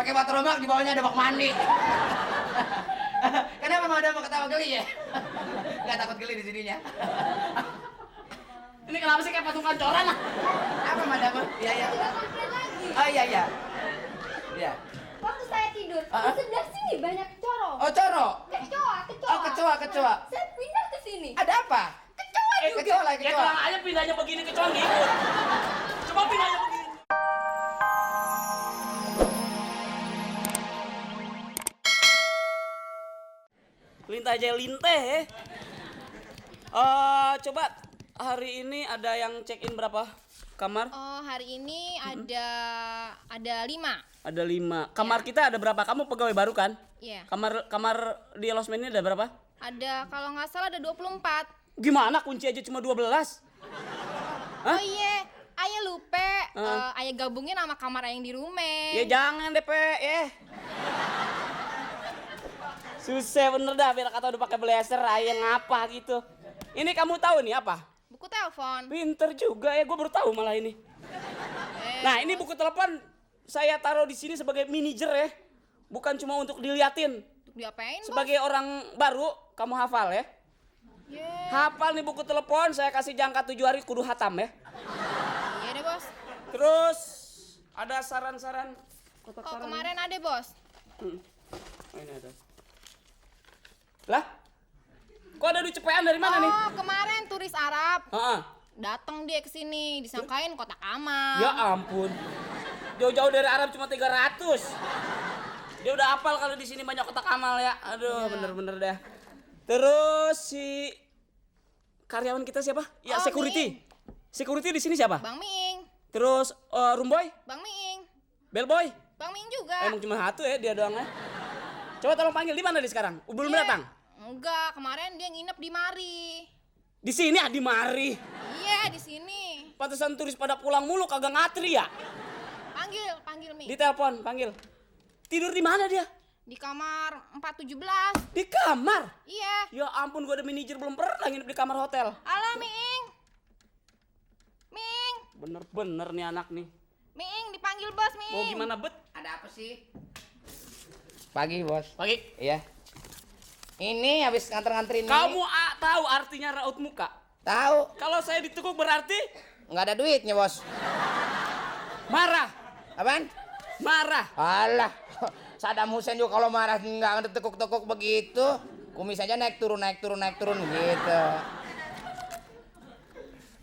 pakai watermark, di bawahnya ada bak mandi. Kenapa madam ketawa geli ya? Nggak takut geli di sininya. Ini kenapa sih kayak patung kancoran lah? Apa madam? Iya, iya. Tidak komplain lagi. Oh iya, iya. Iya. Waktu saya tidur, di sebelah sini banyak coro. Oh, coro. Kecoa. Oh, kecoa. Saya pindah ke sini. Ada apa? Kecoa juga. Kecoa lah, Ya kecoa. tenang aja pindahnya begini kecoa ngikut. Coba pindahnya begini. Lintah aja linteh ya. Coba hari ini ada yang check in berapa kamar? Oh, hari ini ada 5. Ada 5. Kamar kita ada berapa? Kamu pegawai baru kan? Iya. Kamar di losmen ini ada berapa? Ada kalau nggak salah ada 24. Gimana kunci aja cuma 12? Hah? Oh iya, ayah lupa. Ayah gabungin sama kamar yang di rumah. Ya jangan deh, Pe. Susah bener dah biar kata udah pakai blazer aja ngapa gitu. Ini kamu tahu nih apa? Buku telepon. Pinter juga ya, gue baru tahu malah ini. Nah, ini buku telepon saya taruh di sini sebagai manajer ya. Bukan cuma untuk diliatin. Untuk diapain, Bos? Sebagai orang baru, kamu hafal ya. Yeah. Hafal nih buku telepon, saya kasih jangka 7 hari kudu hatam ya. Iya deh, Bos. Terus ada saran-saran kotak Oh, saran. kemarin ada, Bos. Oh, ini ada. Lah? Kok ada duit cepean dari mana nih? Oh, kemarin turis Arab. Heeh. Datang dia ke sini, disangkain kotak amal. Ya ampun. Jauh-jauh dari Arab cuma 300. Dia udah hafal kalau di sini banyak kotak amal ya. Aduh, bener-bener dah. Terus si karyawan kita siapa? Ya, Oh, security. Security di sini siapa? Bang Miing. Terus roomboy, Bang Miing. bellboy. Bang Miing juga. Emang cuma satu ya dia doang ya. Coba tolong panggil, di mana dia sekarang? Belum Iya. datang. Enggak, kemarin dia nginep di mari. Di sini di mari. Iya, di sini. Pantesan turis pada pulang mulu kagak ngatri ya. Panggil Mi. Ditelepon, panggil. Tidur di mana dia? Di kamar 417. Di kamar. Iya. Ya ampun, gua ada manajer belum pernah nginep di kamar hotel. Halo, Miing. Miing. Bener-bener nih anak nih. Miing, dipanggil bos, Miing. Mau gimana bet? Ada apa sih? Pagi, Bos. Pagi. Iya. Ini habis nganter-nganterin ini. Kamu tahu artinya raut muka? Tahu? Kalau saya ditekuk berarti Nggak ada duitnya, Bos. marah. Apaan? Marah. Alah, Saddam Hussein juga kalau marah nggak tekuk-tekuk begitu. Kumis aja naik turun gitu.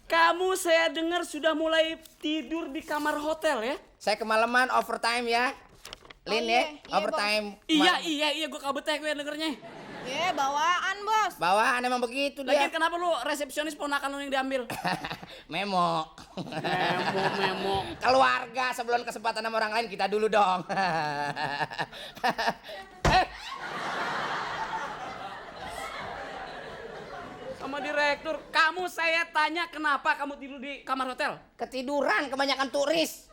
Kamu saya dengar sudah mulai tidur di kamar hotel ya? Saya kemalaman overtime ya. Lin ya, iya, overtime. Iya, gua kabeteh gue dengernya. Ya, bawaan, bos. Bawaan emang begitu Lagian dia. kenapa lu resepsionis ponakan lu yang diambil? Memo. Memo. Keluarga sebelum kesempatan sama orang lain kita dulu dong. Sama direktur, kamu saya tanya kenapa kamu tidur di kamar hotel? Ketiduran kebanyakan turis.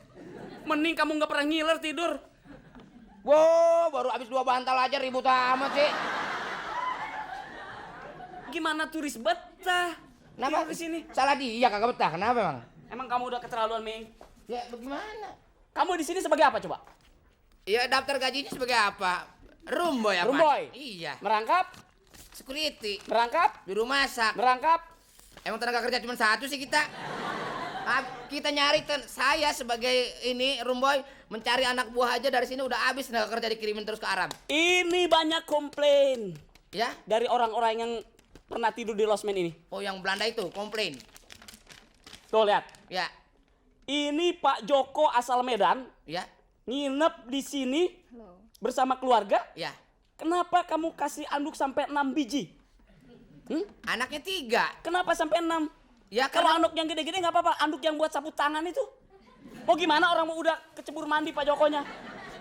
Mending kamu nggak pernah ngiler tidur. Wow, baru habis 2 bantal aja ribut amat sih. Gimana turis betah? Kenapa? Tidur di sini. Salah dia kagak betah. Kenapa emang? Emang kamu udah keterlaluan, Ming? Ya bagaimana? Kamu di sini sebagai apa coba? Ya daftar gajinya sebagai apa? Room boy apa? Room boy? Iya. Merangkap? Security. Merangkap? Juru masak. Merangkap? Emang tenaga kerja cuma 1 sih kita. Kita nyari saya sebagai ini room boy mencari anak buah aja dari sini udah habis tenaga kerja dikirimin terus ke Arab. Ini banyak komplain Ya? dari orang-orang yang pernah tidur di losmen ini. Oh yang Belanda itu komplain. Tuh lihat. Ya. Ini Pak Joko asal Medan Ya. nginep di sini Halo. bersama keluarga. Ya. Kenapa kamu kasih anduk sampai 6 biji? Anaknya 3. Kenapa sampai 6? Ya Kalau karena anduk yang gede-gede nggak apa-apa, anduk yang buat sapu tangan itu. Oh gimana orang udah kecebur mandi Pak Jokonya?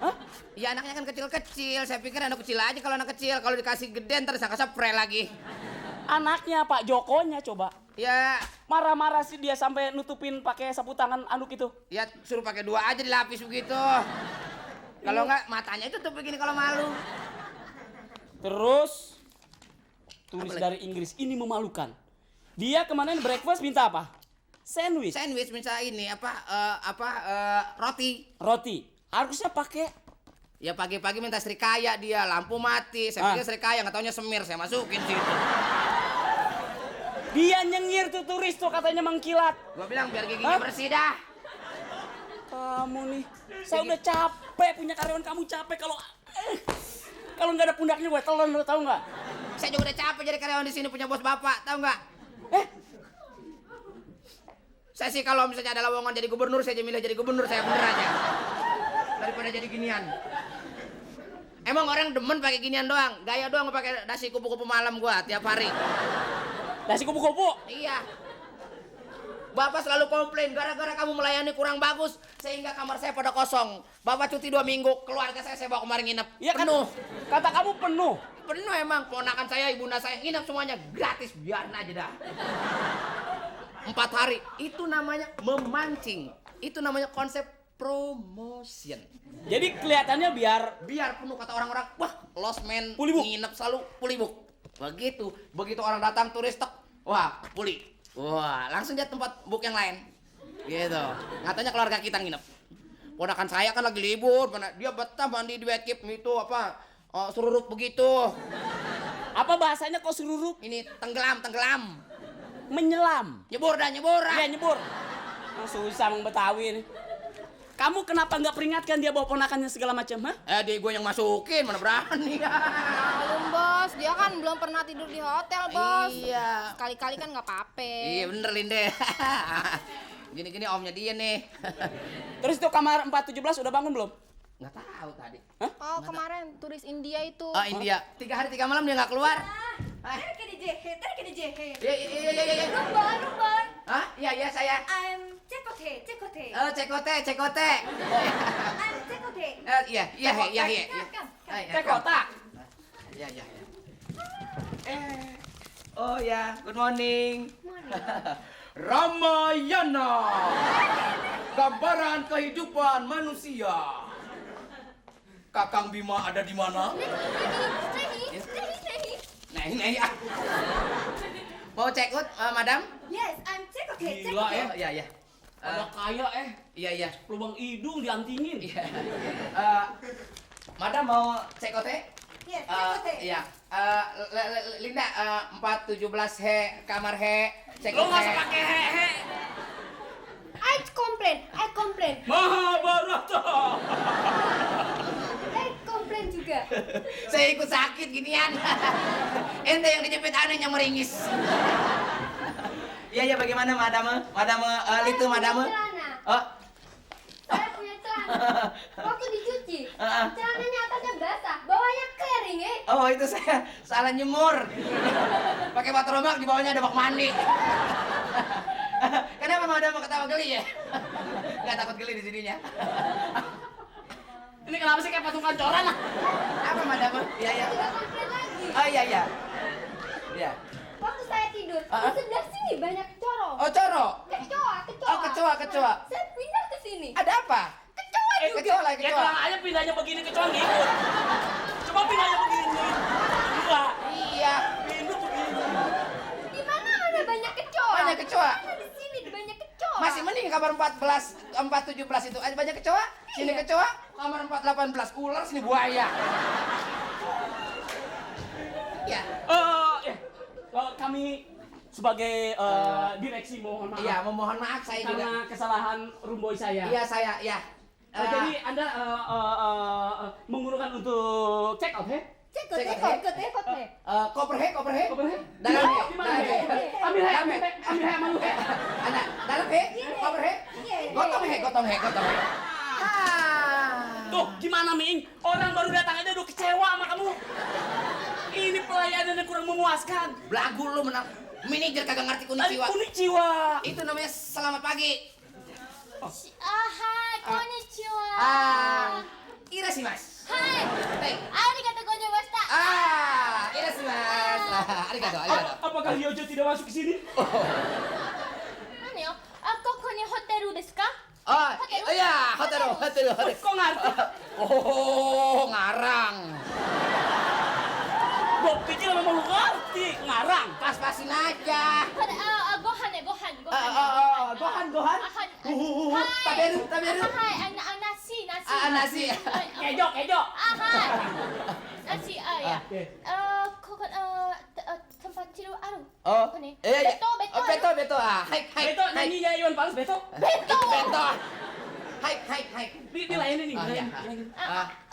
Hah? ya anaknya kan kecil-kecil. Saya pikir anak kecil aja kalau anak kecil. Kalau dikasih gede ntar disangka spray lagi. Anaknya Pak Jokonya coba. Ya, Marah-marah sih dia sampai nutupin pakai sapu tangan anduk itu. ya suruh pakai 2 aja dilapis begitu. Kalau nggak matanya itu tuh begini kalau malu. Terus turis Apa lagi? dari Inggris ini memalukan. Dia kemarin breakfast minta apa? Sandwich. Sandwich misalnya ini roti. Roti. Harusnya pakai Ya pagi-pagi minta Srikaya dia, lampu mati. Saya pikir Srikaya, nggak taunya semir, saya masukin situ. Dia nyengir tuh turis tuh katanya mengkilat. Gua bilang biar giginya bersih dah. Kamu nih, saya udah capek punya karyawan kamu capek kalau nggak ada pundaknya gue telan, lo tau nggak? Saya juga udah capek jadi karyawan di sini punya bos bapak, tahu nggak? Saya sih kalau misalnya ada lowongan jadi gubernur, saya milih jadi gubernur, saya bener aja. Daripada jadi ginian. Emang orang demen pakai ginian doang, gaya doang pakai nasi kupu-kupu malam gua tiap hari. Nasi kupu-kupu? Iya. Bapak selalu komplain gara-gara kamu melayani kurang bagus sehingga kamar saya pada kosong. Bapak cuti 2 minggu, keluarga saya bawa kemarin nginep. Iya kan? Penuh. Kata kamu penuh. Penuh emang, ponakan saya, ibunda saya nginep semuanya gratis, biarin aja dah. 4 hari, itu namanya memancing. Itu namanya konsep promotion. Jadi kelihatannya Biar penuh kata orang-orang, wah lost man Pulibuk. nginep selalu pulibuk. Begitu orang datang turis tek, wah puli. Wah langsung dia tempat book yang lain. Gitu. Katanya keluarga kita nginep. Ponakan saya kan lagi libur, dia betah mandi di Wetkeep itu apa sururup begitu. apa bahasanya kok sururup? Ini tenggelam. Menyelam. Nyebur. Iya nyebur. Susah Mang Betawi nih. Kamu kenapa nggak peringatkan dia bawa ponakannya segala macam, ha? Dia gue yang masukin, mana berani. Malum bos, dia kan belum pernah tidur di hotel bos. Iya. Sekali-kali kan nggak apa-apa. Iya bener Linde. Gini-gini omnya dia nih. Terus itu kamar 417 udah bangun belum? Nggak tahu tadi. Hah? Oh kemarin turis India itu. Oh India, 3 hari 3 malam dia nggak keluar. Tarik ke jehe. Iya. Rumbon. Hah? Iya saya. I'm cekote. Oh cekote. I'm cekote. Iya. Teh kotak. Iya. Oh ya, good morning. Ramayana. Gambaran kehidupan manusia. Kakang Bima ada di mana? Nah ini ya. Mau check out, madam? Yes, I'm cekote. Gila Oh iya. Ada kaya Iya. lubang hidung diantingin. Iya. Madam mau check out? Yes, cekote. Iya. Linda 417 kamar check Lo out. nggak usah pakai he. I complain. Mahabharata. I complain juga. Saya ikut sakit ginian. Ente yang dijepit aneh yang meringis. Iya bagaimana madam? Itu madam. Celana. Oh. Saya punya celana. Waktu dicuci, celananya atasnya basah, bawahnya kering, Oh itu saya salah nyemur. Pakai batu rombak di bawahnya ada bak mandi. Kenapa madam mau ketawa geli ya? Nggak takut geli di sininya. Ini kenapa sih kayak patung kancoran lah? Apa madam? Iya. Juga komplain lagi. Oh iya. Iya. Waktu saya tidur, di sebelah sini banyak kecoa. Oh coro. Kecoa. Saya pindah ke sini. Ada apa? Kecoa juga. Kecoa lagi Ya kecoa. tenang aja pindahnya begini kecoa ngikut. Coba pindahnya begini. Enggak. Iya. Pindah begini. Di mana ada banyak kecoa? Banyak kecoa. Ada di sini banyak kecoa. Masih mending kamar 417 itu. Ada banyak kecoa. Sini kecoa. Kamar 418 ular, sini buaya. Iya. Kami sebagai direksi mohon maaf. Iya, memohon maaf saya juga. Karena kesalahan rumboy saya. Iya, saya, ya. Jadi Anda menggunakan untuk check out, he? Cekote. Koper he. Dalam Dalam he. Gimana he? Ambil he sama lu he. Ada dalam he, koper he. Gotong he. Tuh, gimana Ming? Orang baru datang aja udah kecewa sama kamu. Ini pelayanan yang kurang memuaskan. Belagu lu menang. Manajer kagak ngerti konnichiwa. Konnichiwa. Itu namanya selamat pagi. Hai, konnichiwa. Irashimasu. Hai. Hey. Arigatou gozaimashita. Irashimasu. Arigato. Apakah Yojo tidak masuk ke sini? Nani yo? Koko ni hotel desu ka? Oh, iya, hotel. Kok ngerti? Oh, ngarang. Gua pikir memang lu ngerti. Ngarang. Pas-pasin aja. Gohan. Gohan. Taberu. Hai, nasi. nasi. Kejo, kejo. Nasi ya. Tempat tidur aduh. Oh. Apa nih? Iya. Beto, beto. Oh, beto, beto. Hai. Beto, nyanyi ya Iwan Fals, Beto. Beto. Beto. Hai. Dilayanin nih, Iya. dilayanin.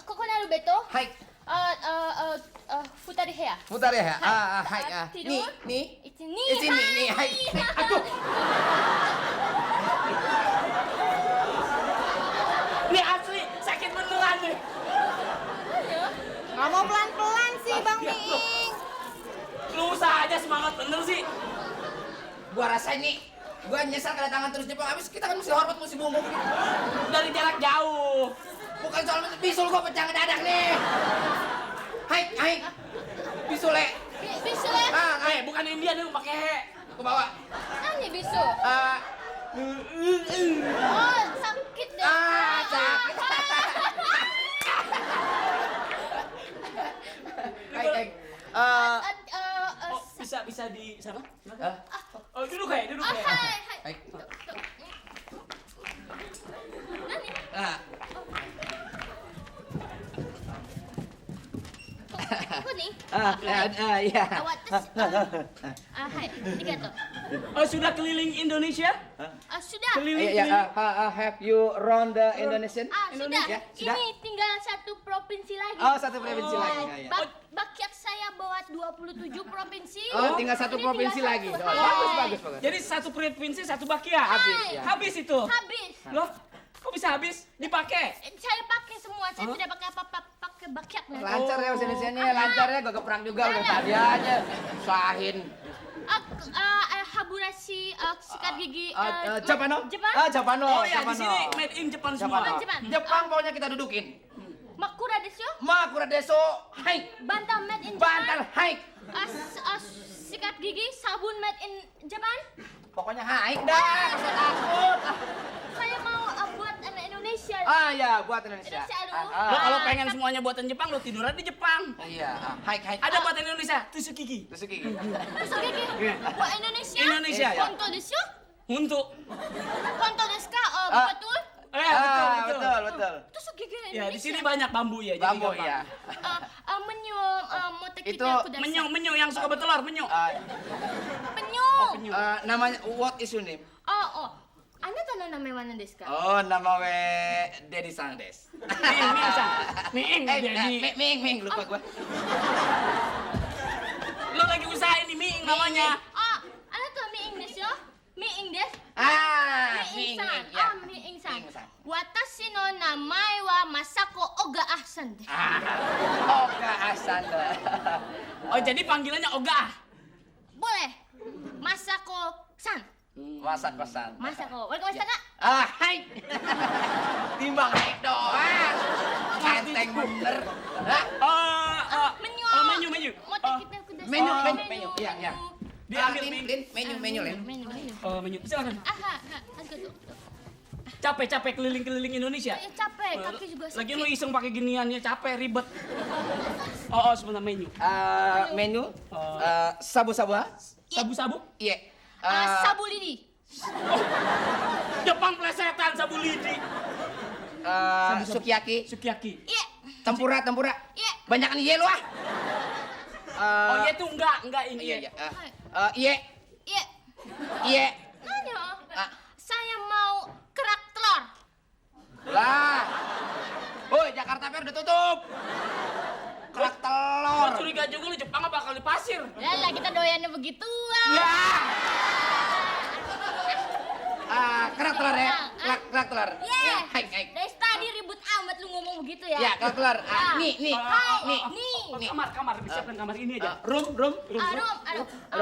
Kokonaru beto. Hai. Futari hair. Putar ya. Hai. Tidur. Nih. Ini. Nih. Hai. Aduh. Ini asli, sakit beneran nih. Nggak mau pelan-pelan sih Bang Miing. Lu usaha aja semangat bener sih. Gua rasain nih. Gua nyesal kedatangan terus Jepang. Habis kita kan mesti hormat, mesti bungkuk. Dari jarak jauh. Bukan soal bisul gua pecah ngedadak nih. Hai. Bisul le. Bisu ya. Bukan India nih pakai he. Gua bawa. Ani bisu. Oh, sakit deh. Sakit. Hai. Oh, bisa di sana? Hah? Oh, duduk ya. Hai. Hai. Ah. Kok nih? Iya. Awat tes. Hai. Arigato. Oh, sudah keliling Indonesia? Sudah. Keliling. Have you round the Indonesian? Sudah. Ya, sudah. Ini tinggal satu provinsi lagi. Oh, satu provinsi lagi. Ya. Bakiak saya bawa 27 provinsi. Oh, tinggal satu Ini provinsi tinggal lagi. satu. Oh, Hai. bagus. Jadi satu provinsi, satu bakia. Habis, ya. Habis itu. Habis. Loh, kok bisa habis? Dipakai? Saya pakai semua. Saya tidak pakai apa-apa. Pakai bakiak. Lancar ya Indonesianya, lancar ya. Gua geprak juga udah tadi aja. Sahin. Haburasi sikat gigi. Japano? Jepang. Japano. Oh ya, di Japano. sini made in Japan semua. Japano. Jepang. Jepang pokoknya kita dudukin. Makura desu. Makura deso. Hai. Bantal made in Bantal. Japan. Hai. Sikat gigi sabun made in Japan. Pokoknya hai dah. Nggak usah takut. Saya mau buat anak Indonesia. Ya, buat Indonesia. Indonesia dulu. Lo kalau pengen semuanya buatan Jepang, lo tiduran di Jepang. Iya. Hai. Ada buatan Indonesia, tusuk gigi. Tusuk gigi. Tusuk gigi. Buat Indonesia. Indonesia, ya. Honto desu. Untuk. Honto desu ka? Betul. Betul. Tusuk gigi Indonesia. Ya, di sini banyak bambu ya. jadi Bambu gampang. ya. Menyu motek Itu kita kuda. Menyu yang suka bertelur, menyu. Penyu. Namanya what is your name? Oh. Anda tahu namanya mana desu ka? Oh, nama we Dedi Sang des. Ming, lupa gua. Lo lagi usaha ini Ming namanya. Anda tahu Miing desu? Miing desu? Ming, Miing-san. ya. Miing-san. Ming-san. Watashi no namae wa Masako Oga Ahsan desu. Oga Asanda. Oh, jadi panggilannya Oga. Boleh. Masako-san. Masak kosan. Masako. Welcome ka? Hai. Timbang naik doang. Enteng bener. Menyu. Motek kita kuda. Menu. Iya. Diambil Menu, Lin. Menu. Oh, menyu. Silakan. Asgatu. Capek keliling Indonesia. Capek, kaki juga Lagi sakit. lu iseng pakai giniannya capek ribet. Oh, sebentar menyu. Menu. Sabu-sabu. Sabu-sabu? Iya. Sabu lidi. Jepang plesetan sabu lidi. Sukiyaki. Sukiyaki. Iya. Tempura. Iya. Banyakan iye lu ah. Oh, iya tuh enggak ini. Iya. Iye. Iya. Nanya. Saya mau kerak telur. Lah. Woi, Jakarta Fair udah tutup. Kerak telur. Gua curiga juga lu Jepang bakal di pasir. Yalah, kita doyannya begituan. Ya. Kerak telur ya. Kerak telur. Iya. Hai. Dari tadi ribut amat lu ngomong begitu ya. Ya, kerak telur. Nih. Hai. Nih. Kamar, disiapkan kamar ini aja. Room.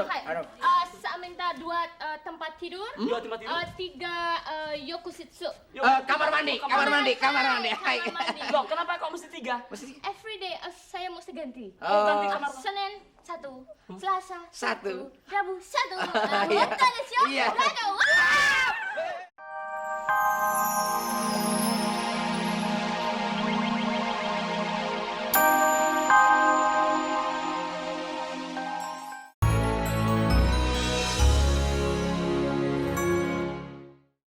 Hai. Saya minta 2 tempat tidur. 2 tempat tidur. 3 yokusitsu. Kamar mandi. Hai. Kamar mandi. Loh, kenapa kok mesti 3? Every day saya mesti ganti. Ganti kamar. Senin 1, Selasa 1, Rabu 1. Iya. Betul, Iya. Wah!